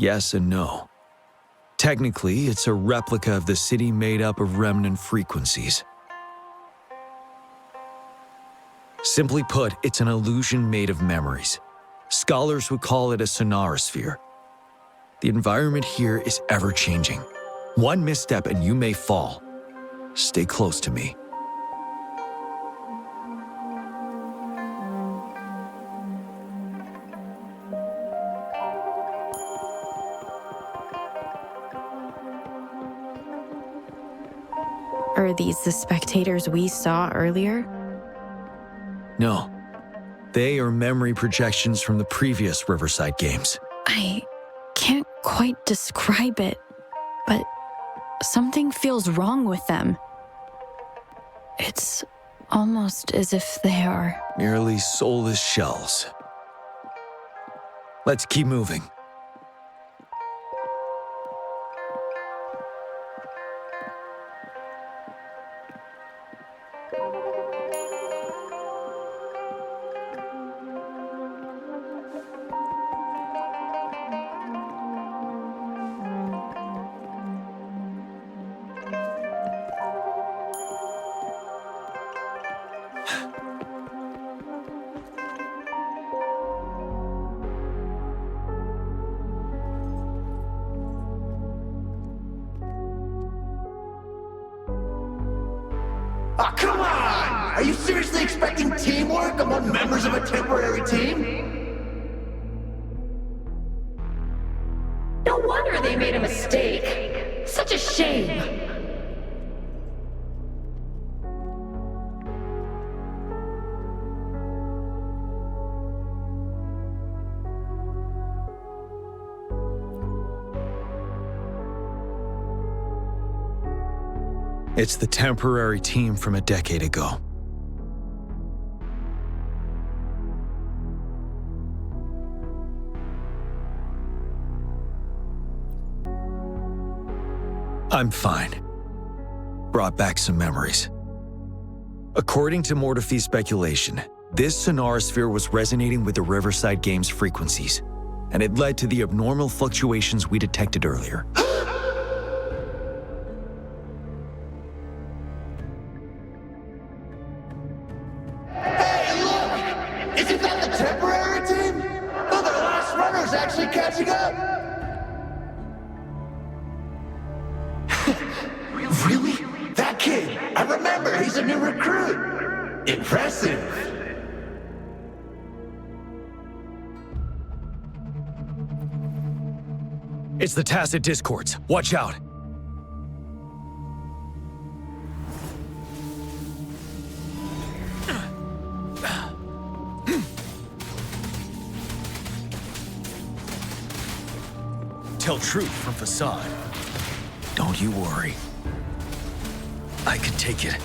Yes and no. Technically, it's a replica of the city made up of remnant frequencies. Simply put, it's an illusion made of memories. Scholars would call it a sonorosphere. The environment here is ever-changing. One misstep and you may fall. Stay close to me. Are these the spectators we saw earlier? No. They are memory projections from the previous Riverside games. I can't quite describe it, but something feels wrong with them. It's almost as if they are Merely soulless shells. Let's keep moving. Oh, come on! Are you seriously expecting teamwork among members of a temporary team? No wonder they made a mistake. Such a shame. It's the temporary team from a decade ago. I'm fine. Brought back some memories. According to Mortefy's speculation, this sonorosphere was resonating with the Riverside Games frequencies, and it led to the abnormal fluctuations we detected earlier. Hey, look! Isn't that the temporary team? Oh, their last runner's actually catching up! Really? That kid! I remember, he's a new recruit! Impressive! It's the tacit discords. Watch out. Tell truth from facade. Don't you worry. I can take it.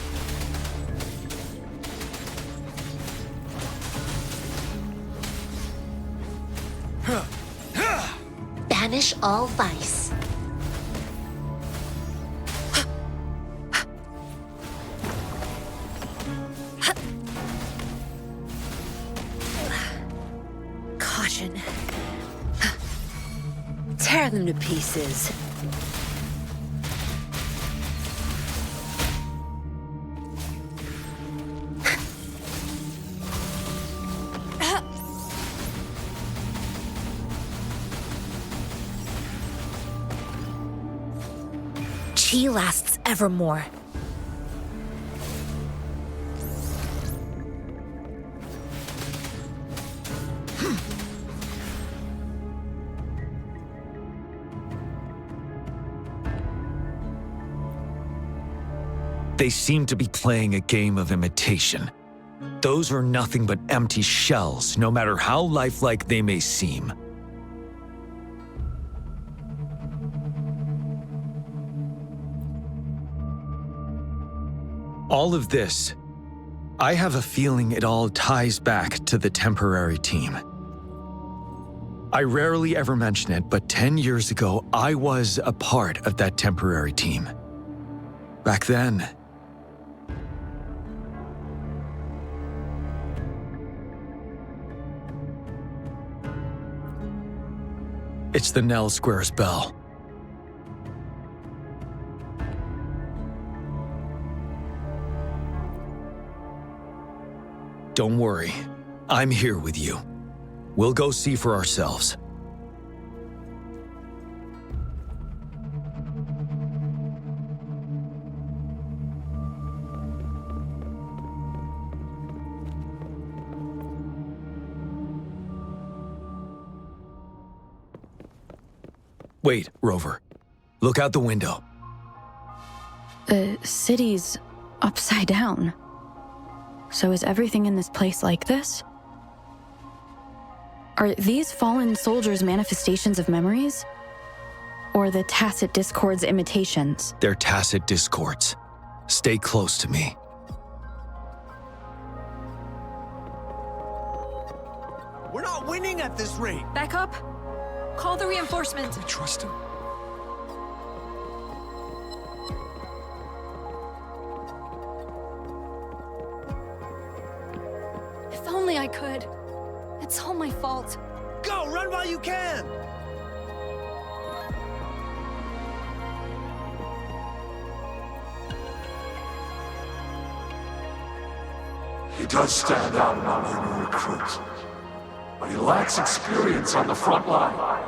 Banish all vice. Caution. Tear them to pieces. Chi lasts evermore. They seem to be playing a game of imitation. Those are nothing but empty shells, no matter how lifelike they may seem. All of this, I have a feeling it all ties back to the temporary team. I rarely ever mention it, but 10 years ago, I was a part of that temporary team. Back then, It's the Nell Square's bell. Don't worry. I'm here with you. We'll go see for ourselves. Wait, Rover. Look out the window. The city's upside down. So is everything in this place like this? Are these fallen soldiers manifestations of memories? Or the tacit discord's imitations? They're tacit discords. Stay close to me. We're not winning at this rate. Back up. Call the reinforcements. I trust him. If only I could. It's all my fault. Go, run while you can! He does stand out among new recruits, but he lacks experience on the front line.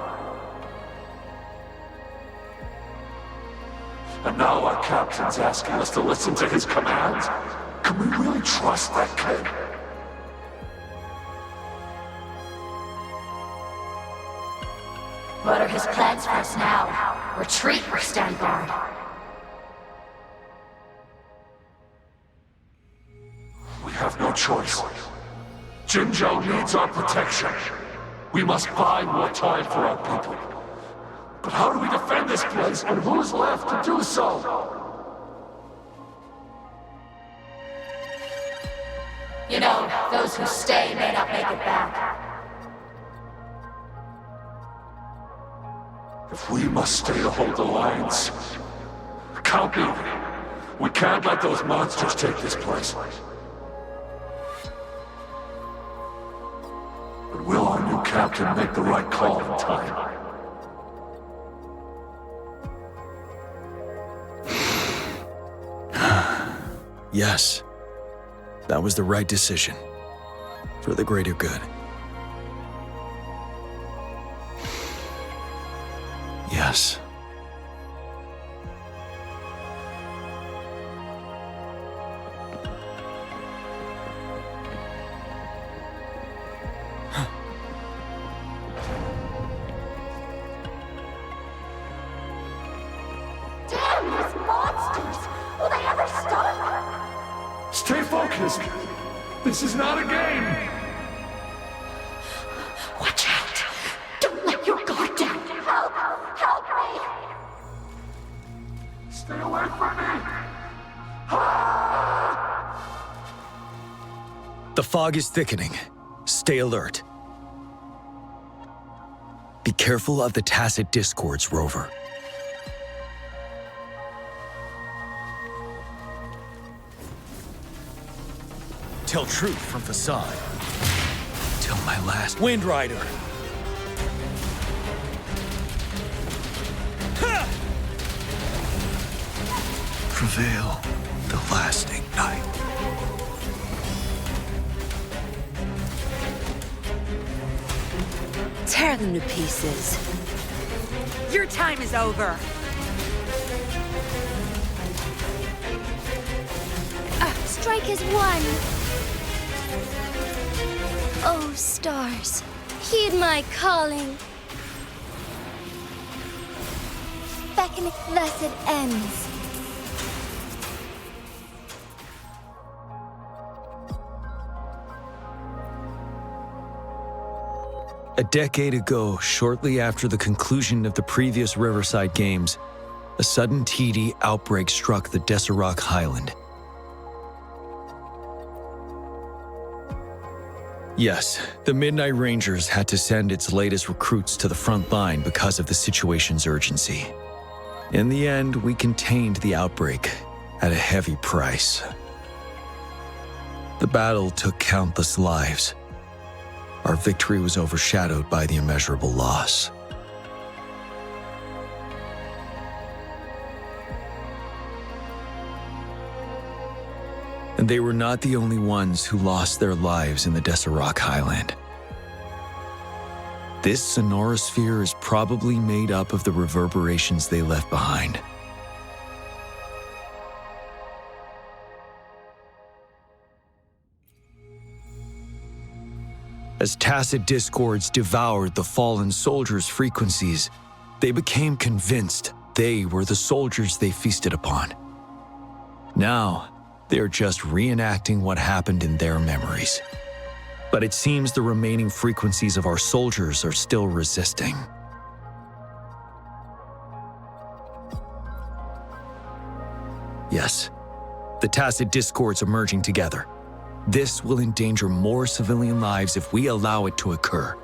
And now our captain's asking us to listen to his commands? Can we really trust that kid? What are his plans for us now? Retreat or stand guard? We have no choice. Jinzhou needs our protection. We must buy more time for our people. But how do we defend this place, and who's left to do so? You know, those who stay may not make it back. If we must stay to hold the lines, count me. We can't let those monsters take this place. But will our new captain make the right call in time? Yes. That was the right decision. For the greater good. Yes. Damn, these monsters! Will they ever stop? Stay focused! This is not a game! Watch out! Don't let your guard down! Help! Help me! Stay away from me! The fog is thickening. Stay alert. Be careful of the tacit discords, Rover. Tell truth from facade. Till my last Wind Rider. Ha! Prevail the lasting night. Tear them to pieces. Your time is over. Strike is won. Oh, stars, heed my calling. Beckoneth, thus it ends. A decade ago, shortly after the conclusion of the previous Riverside Games, a sudden TD outbreak struck the Deserock Highland. Yes, the Midnight Rangers had to send its latest recruits to the front line because of the situation's urgency. In the end, we contained the outbreak at a heavy price. The battle took countless lives. Our victory was overshadowed by the immeasurable loss. And they were not the only ones who lost their lives in the Desert Highland. This sonorosphere is probably made up of the reverberations they left behind. As tacit discords devoured the fallen soldiers' frequencies, they became convinced they were the soldiers they feasted upon. Now, they're just reenacting what happened in their memories. But it seems the remaining frequencies of our soldiers are still resisting. Yes, the tacit discords are merging together. This will endanger more civilian lives if we allow it to occur.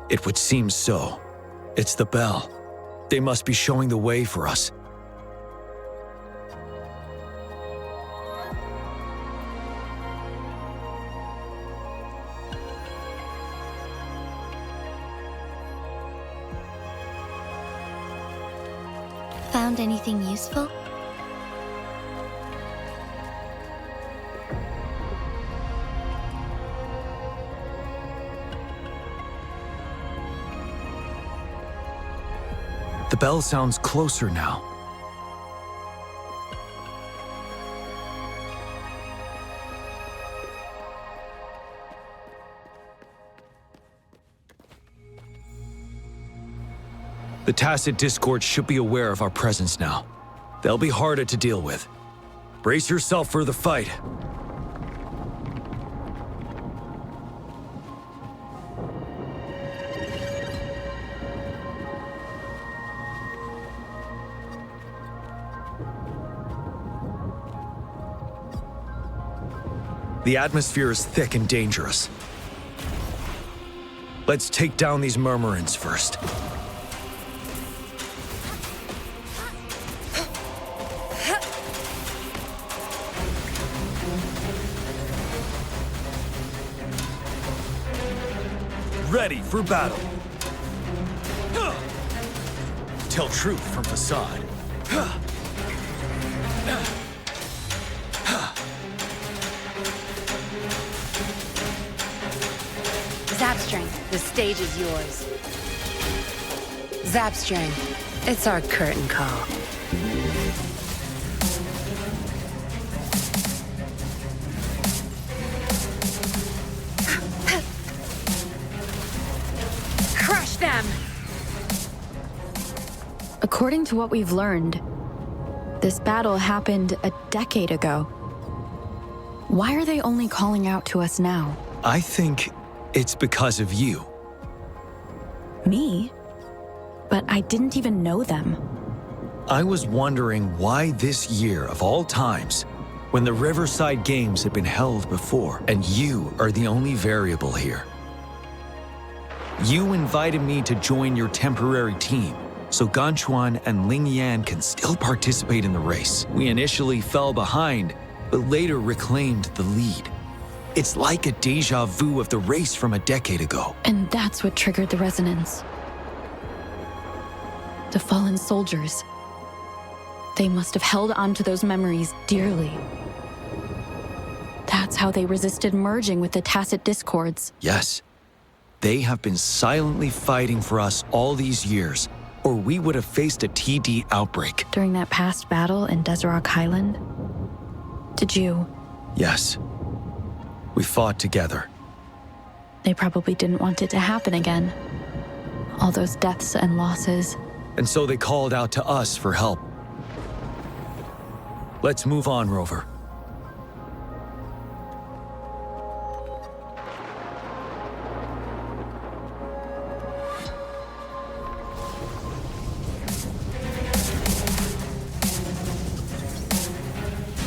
It would seem so. It's the bell. They must be showing the way for us. Found anything useful? The bell sounds closer now. The tacit discord should be aware of our presence now. They'll be harder to deal with. Brace yourself for the fight. The atmosphere is thick and dangerous. Let's take down these murmurants first. Ready for battle. Tell truth from facade. Zapstring, the stage is yours. Zapstring, it's our curtain call. Crush them! According to what we've learned, this battle happened a decade ago. Why are they only calling out to us now? I think it's because of you. Me? But I didn't even know them. I was wondering why this year of all times, when the Riverside Games had been held before, and you are the only variable here. You invited me to join your temporary team, so Ganchuan and Ling Yan can still participate in the race. We initially fell behind, but later reclaimed the lead. It's like a déjà vu of the race from a decade ago. And that's what triggered the resonance. The fallen soldiers. They must have held onto those memories dearly. That's how they resisted merging with the tacit discords. Yes. They have been silently fighting for us all these years, or we would have faced a TD outbreak. During that past battle in Desert Highland, did you? Yes. We fought together. They probably didn't want it to happen again. All those deaths and losses. And so they called out to us for help. Let's move on, Rover.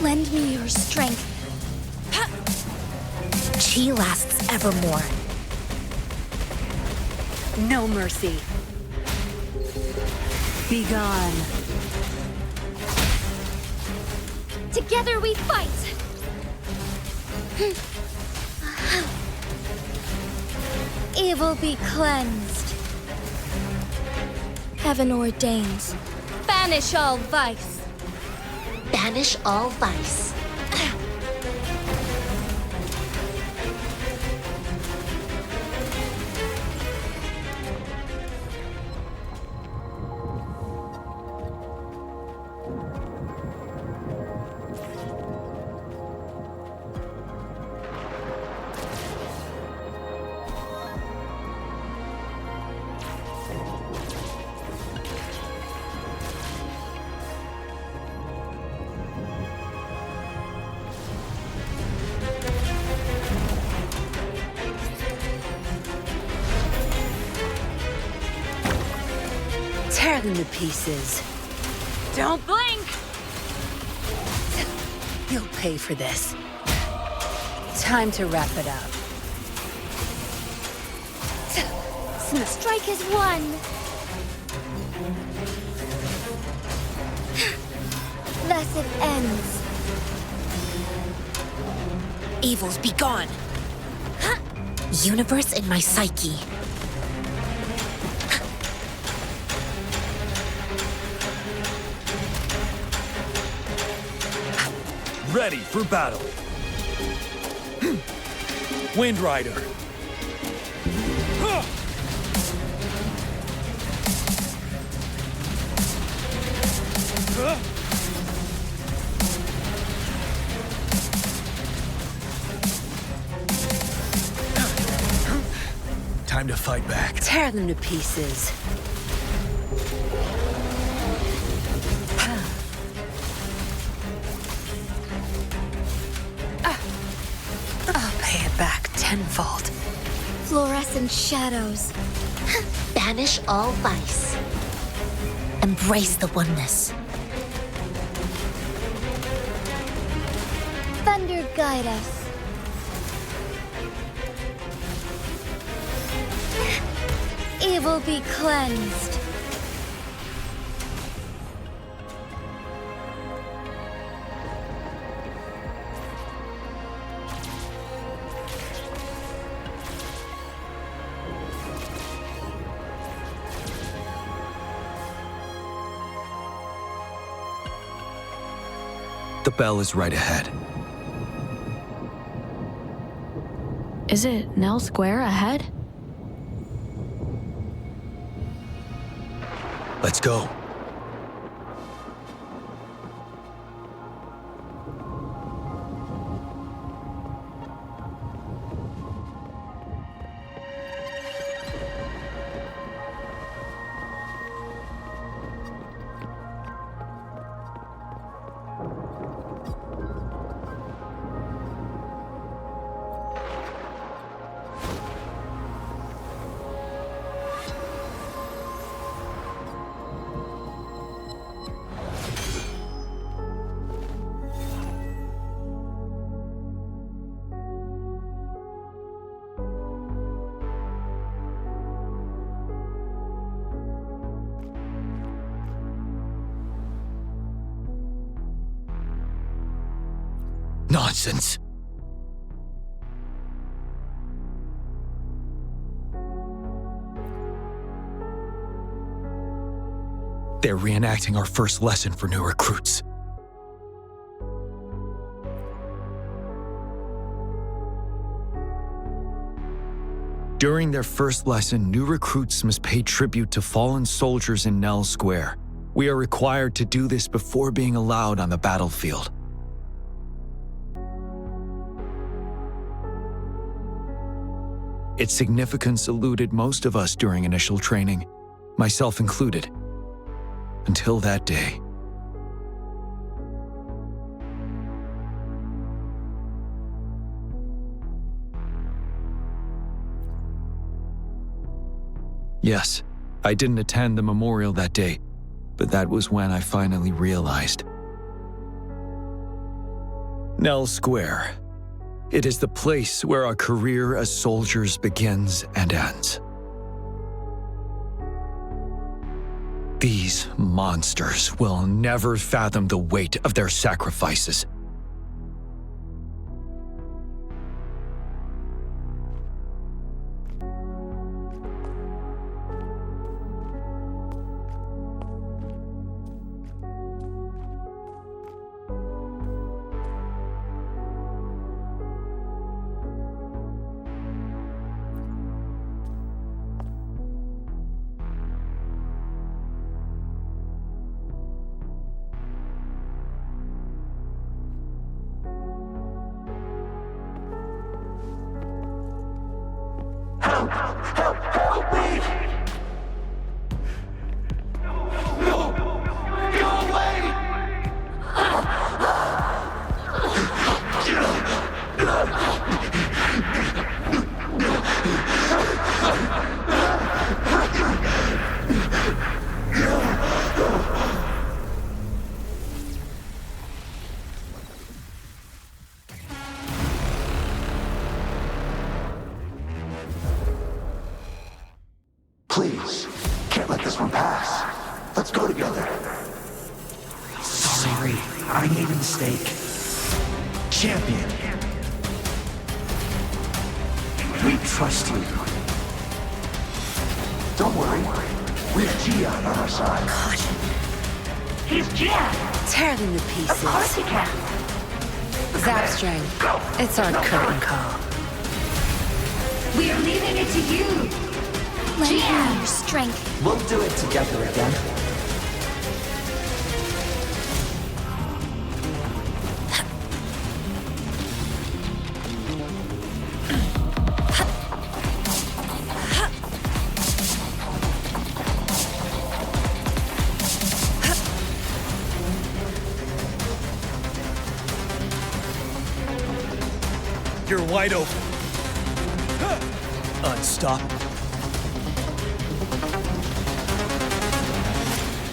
Lend me your strength. Chi lasts evermore. No mercy. Be gone. Together we fight! Evil be cleansed. Heaven ordains. Banish all vice. Banish all vice. Tear them to pieces. Don't blink! You'll pay for this. Time to wrap it up. Strike as one. Thus it ends. Evils be gone. Universe in my psyche. Ready for battle. Wind Rider. Time to fight back. Tear them to pieces. I'll pay it back tenfold. Fluorescent shadows. Banish all vice. Embrace the oneness. Thunder guide us. Evil be cleansed. The bell is right ahead. Is it Nell Square ahead? Let's go. Nonsense. They're reenacting our first lesson for new recruits. During their first lesson, new recruits must pay tribute to fallen soldiers in Nell Square. We are required to do this before being allowed on the battlefield. Its significance eluded most of us during initial training, myself included, until that day. Yes, I didn't attend the memorial that day, but that was when I finally realized. Nell Square. It is the place where our career as soldiers begins and ends. These monsters will never fathom the weight of their sacrifices. Help me! No! Go away! Please, can't let this one pass. Let's go together. Sorry, I made a mistake. Champion. We trust you. Don't worry. We have Jiyan on our side. He's Jiyan. Tear them to Of pieces. course he can. Zapstring, it's our curtain call. We are leaving it to you. Lend me Jiyan. your strength. We'll do it together again. You're wide open. Unstoppable.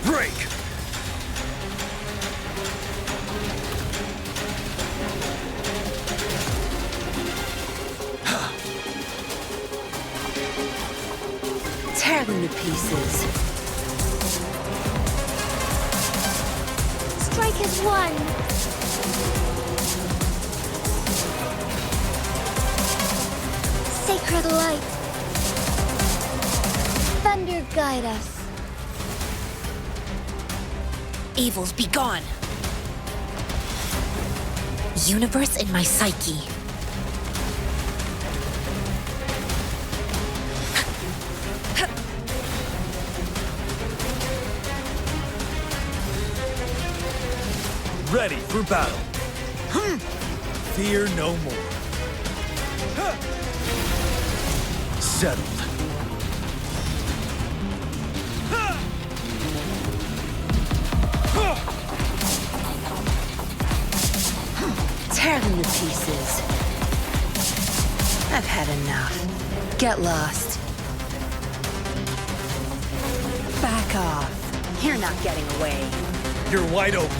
Break! Tear them to pieces. Strike has won. Sacred light. Thunder guide us. Evils be gone. Universe in my psyche. Ready for battle. Fear no more. Settled. Tear them to pieces. I've had enough. Get lost. Back off. You're not getting away. You're wide open.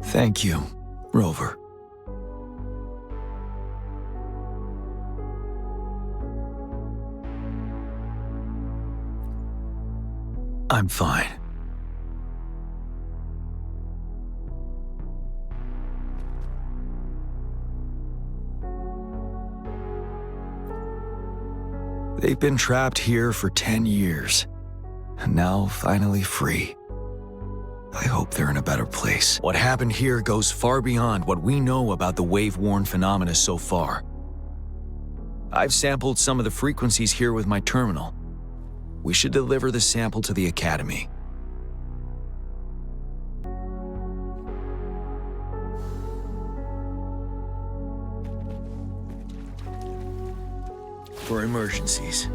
Thank you, Rover. I'm fine. They've been trapped here for 10 years, and now finally free. I hope they're in a better place. What happened here goes far beyond what we know about the wave-worn phenomena so far. I've sampled some of the frequencies here with my terminal. We should deliver the sample to the Academy. for emergencies.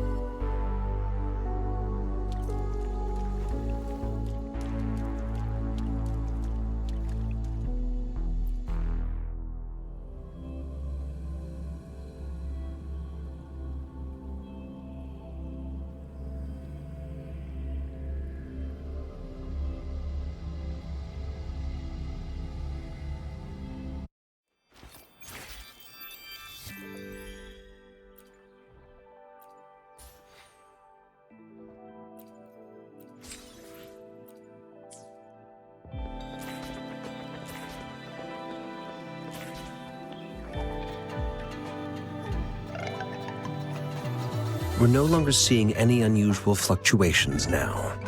We're no longer seeing any unusual fluctuations now.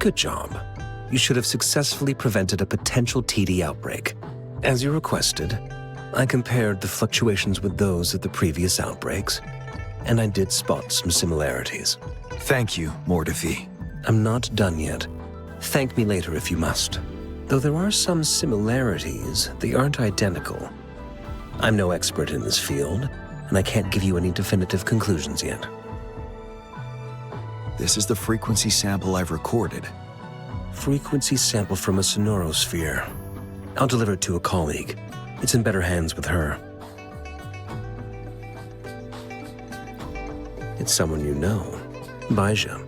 Good job. You should have successfully prevented a potential TD outbreak. As you requested, I compared the fluctuations with those of the previous outbreaks, and I did spot some similarities. Thank you, Mortefi. I'm not done yet. Thank me later if you must. Though there are some similarities, they aren't identical. I'm no expert in this field, and I can't give you any definitive conclusions yet. This is the frequency sample I've recorded. Frequency sample from a sonorosphere. I'll deliver it to a colleague. It's in better hands with her. It's someone you know, Baija.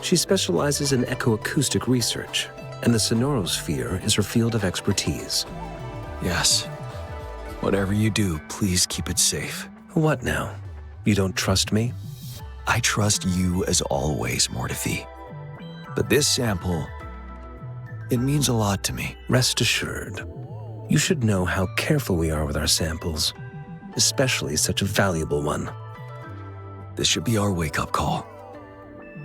She specializes in echoacoustic research, and the sonorosphere is her field of expertise. Yes. Whatever you do, please keep it safe. What now? You don't trust me? I trust you as always, Mortefi. But this sample, it means a lot to me. Rest assured. You should know how careful we are with our samples, especially such a valuable one. This should be our wake-up call.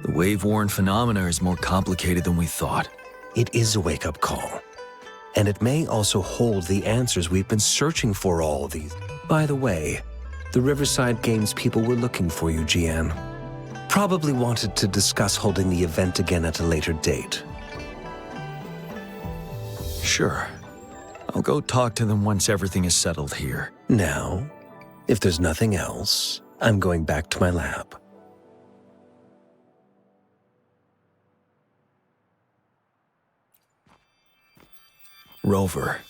The wave-worn phenomena is more complicated than we thought. It is a wake-up call. And it may also hold the answers we've been searching for all these. By the way, the Riverside Games people were looking for you, Jiyan. Probably wanted to discuss holding the event again at a later date. Sure. I'll go talk to them once everything is settled here. Now, if there's nothing else, I'm going back to my lab. Rover,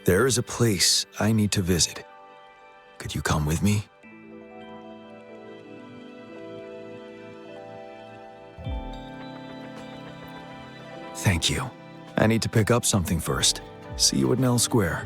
there is a place I need to visit. Could you come with me? Thank you. I need to pick up something first. See you at Nell Square.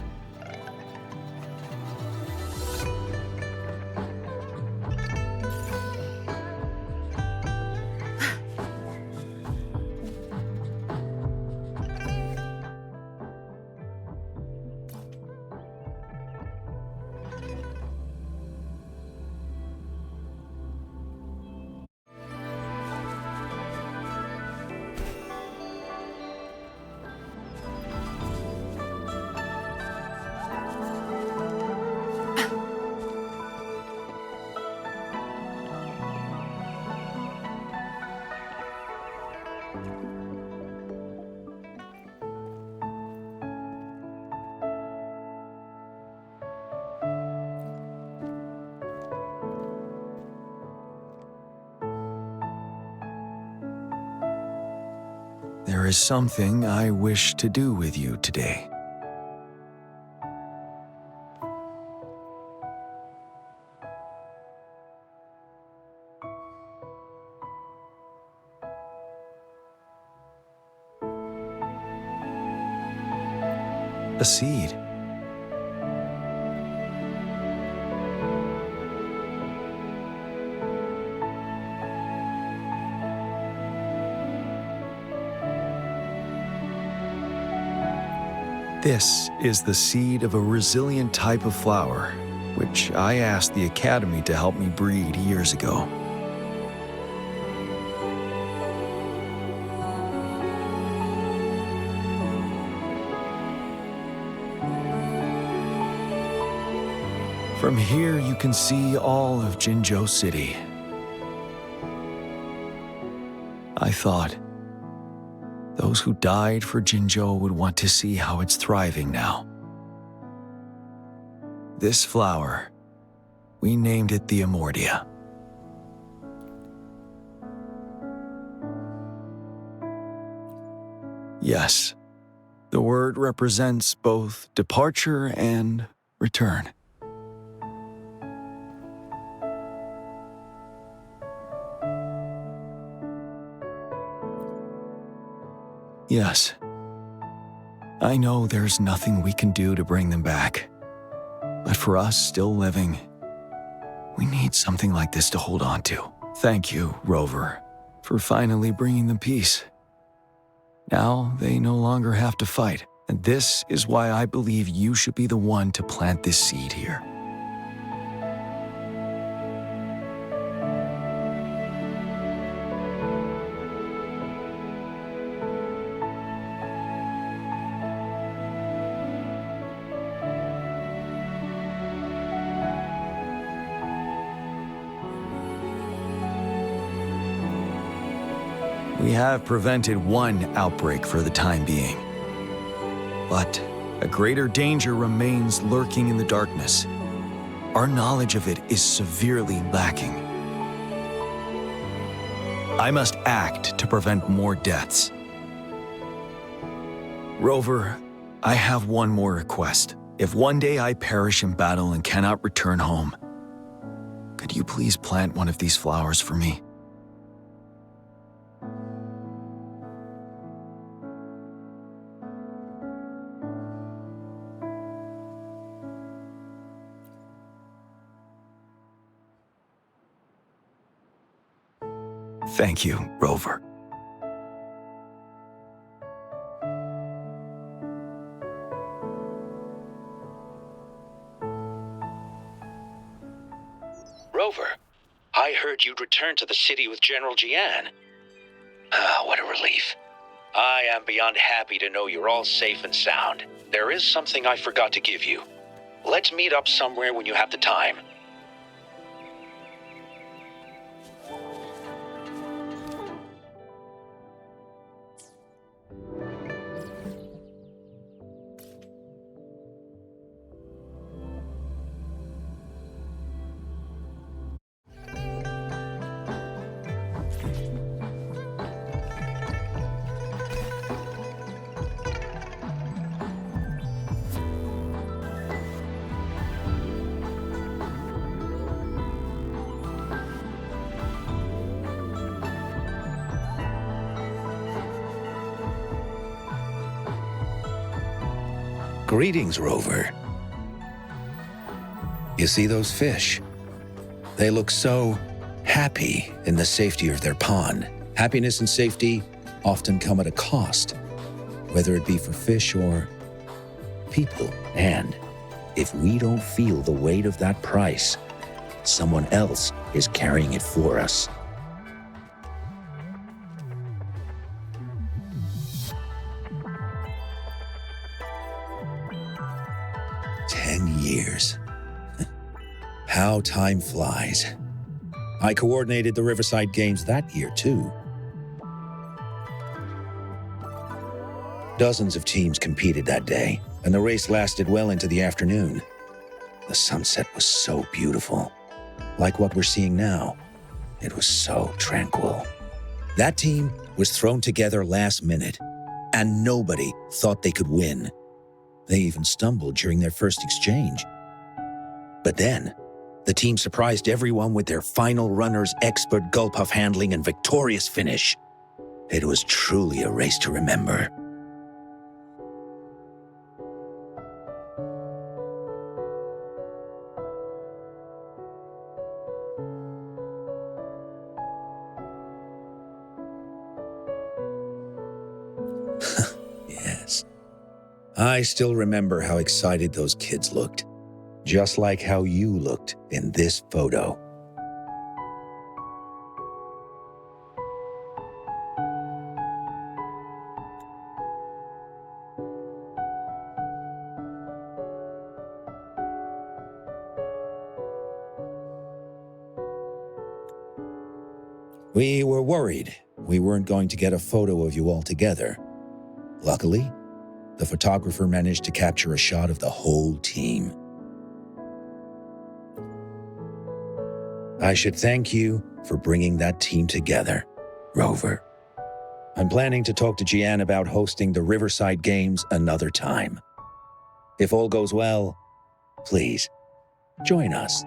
There is something I wish to do with you today. A seed. This is the seed of a resilient type of flower, which I asked the Academy to help me breed years ago. From here, you can see all of Jinzhou City. I thought those who died for Jinzhou would want to see how it's thriving now. This flower we named it the Immortia. Yes, the word represents both departure and return. Yes, I know there's nothing we can do to bring them back. But for us still living, we need something like this to hold on to. Thank you, Rover, for finally bringing them peace. Now they no longer have to fight, and this is why I believe you should be the one to plant this seed here. We have prevented one outbreak for the time being. But a greater danger remains lurking in the darkness. Our knowledge of it is severely lacking. I must act to prevent more deaths. Rover, I have one more request. If one day I perish in battle and cannot return home, could you please plant one of these flowers for me? Thank you, Rover. Rover, I heard you'd returned to the city with General Jiyan. Ah, what a relief. I am beyond happy to know you're all safe and sound. There is something I forgot to give you. Let's meet up somewhere when you have the time. Greetings, Rover. You see those fish? They look so happy in the safety of their pond. Happiness and safety often come at a cost, whether it be for fish or people. And if we don't feel the weight of that price, someone else is carrying it for us. Years. How time flies. I coordinated the Riverside Games that year, too. Dozens of teams competed that day, and the race lasted well into the afternoon. The sunset was so beautiful. Like what we're seeing now, it was so tranquil. That team was thrown together last minute, and nobody thought they could win. They even stumbled during their first exchange. But then, the team surprised everyone with their final runner's expert gulp-puff handling and victorious finish. It was truly a race to remember. Yes. I still remember how excited those kids looked. Just like how you looked in this photo. We were worried we weren't going to get a photo of you all together. Luckily, the photographer managed to capture a shot of the whole team. I should thank you for bringing that team together, Rover. I'm planning to talk to Jiyan about hosting the Riverside Games another time. If all goes well, please, join us.